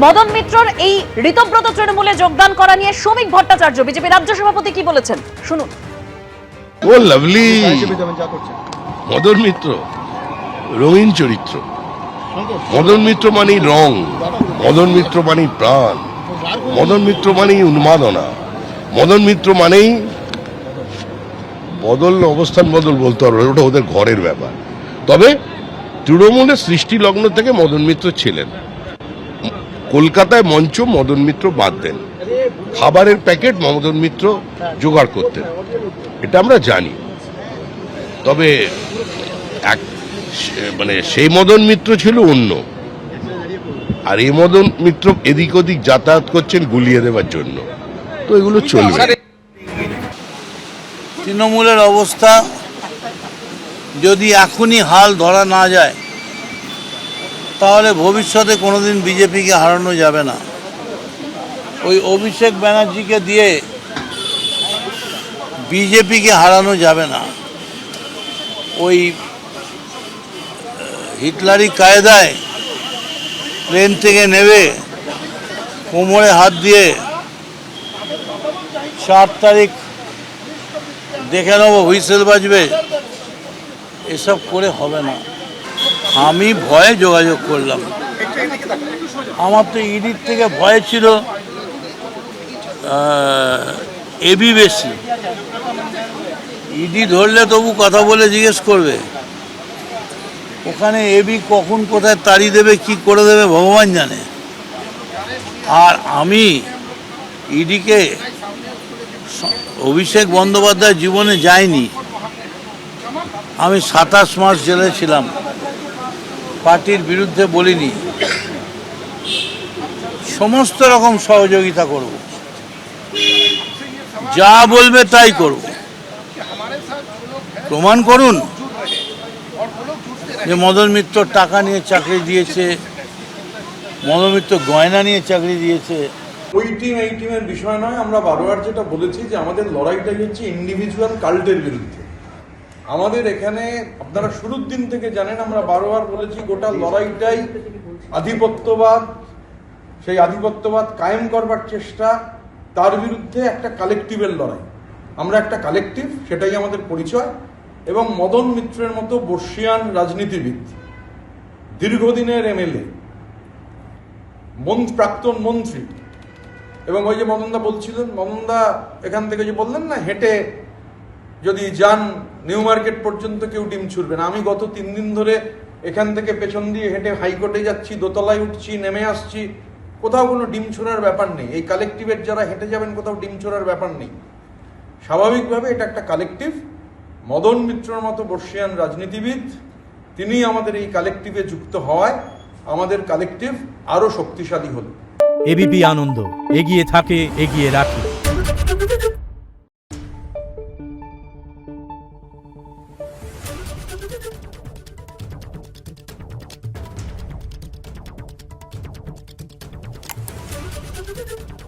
মদন মিত্রর এই ঋতব্রত তৃণমূলে যোগদান করা নিয়ে শ্রমিক ভট্টাচার্য বিজেপি রাজ্য সভাপতি কি বলেছেন শুনুন। ও লাভলি মদন মিত্র রঙিন চরিত্র। মদন মিত্র মানেই রং, মদন মিত্র মানেই প্রাণ, মদন মিত্র মানেই উন্মাদনা, মদন মিত্র মানেই বদল, অবস্থান বদল বলতে পারবো, ওটা ওদের ঘরের ব্যাপার। তবে তৃণমূলের সৃষ্টি লগ্ন থেকে মদন মিত্র ছিলেন। কলকাতায় মঞ্চ মদন মিত্র বাদ দেন, খাবারের প্যাকেট মদন মিত্র জোগাড় করতেন, এটা আমরা জানি। তবে মানে সেই মদন মিত্র ছিল অন্য, আর এই মদন মিত্র এদিক ওদিক যাতায়াত করছেন গুলিয়ে দেওয়ার জন্য, তো এগুলো চলবে। তৃণমূলের অবস্থা যদি এখনই হাল ধরা না যায় তাহলে ভবিষ্যতে কোনোদিন বিজেপিকে হারানো যাবে না। ওই অভিষেক ব্যানার্জিকে দিয়ে বিজেপিকে হারানো যাবে না। ওই হিটলারি কায়দায় প্লেন থেকে নেমে কোমরে হাত দিয়ে 4 তারিখ দেখে নেবো হুইসেল বাজবে, এসব করে হবে না। আমি ভয়ে যোগাযোগ করলাম, আমার তো ইডির থেকে ভয় ছিল এবি বেশি। ইডি ধরলে তবু কথা বলে জিজ্ঞেস করবে, ওখানে এবি কখন কোথায় তাড়িয়ে দেবে, কি করে দেবে ভগবান জানে। আর আমি ইডিকে, অভিষেক বন্দ্যোপাধ্যায় জীবনে যায়নি, আমি 27 মাস জেলে ছিলাম, পার্টির বিরুদ্ধে বলিনি, সমস্ত রকম সহযোগিতা করব, যা বলবে তাই করব। প্রমাণ করুন যে মদন মিত্র টাকা নিয়ে চাকরি দিয়েছে, মদন মিত্র গয়না নিয়ে চাকরি দিয়েছে। ওই টিম এই টিমের বিষয় নয়। আমরা বারবার যেটা বলেছি যে আমাদের লড়াইটাই হচ্ছে ইন্ডিভিজুয়াল কাল্টের বিরুদ্ধে। আমাদের এখানে আপনারা শুরুর দিন থেকে জানেন, আমরা বারবার বলেছি গোটা লড়াইটাই আধিপত্যবাদ, সেই আধিপত্যবাদ কায়েম করবার চেষ্টা, তার বিরুদ্ধে একটা কালেকটিভের লড়াই। আমরা একটা কালেকটিভ, সেটাই আমাদের পরিচয়। এবং মদন মিত্রের মতো বর্ষিয়ান রাজনীতিবিদ, দীর্ঘদিনের এমএলএ, প্রাক্তন মন্ত্রী, এবং ওই যে মদনদা বলছিলেন, মদনদা এখান থেকে যে বললেন না, হেঁটে যদি যান নিউ মার্কেট পর্যন্ত কেউ ডিম ছুড়বে না। আমি গত 3 দিন ধরে এখান থেকে পেছন দিয়ে হেঁটে হাইকোর্টে যাচ্ছি, দোতলায় উঠছি, নেমে আসছি, কোথাও কোনো ডিম ছোড়ার ব্যাপার নেই। এই কালেকটিভের যারা হেঁটে যাবেন কোথাও ডিম ছোড়ার ব্যাপার নেই। স্বাভাবিকভাবে এটা একটা কালেকটিভ। মদন মিত্রর মতো বর্ষিয়ান রাজনীতিবিদ, তিনি আমাদের এই কালেকটিভে যুক্ত হওয়ায় আমাদের কালেকটিভ আরো শক্তিশালী হল। এবিপি আনন্দ, এগিয়ে থাকে, এগিয়ে রাখে। Thank you.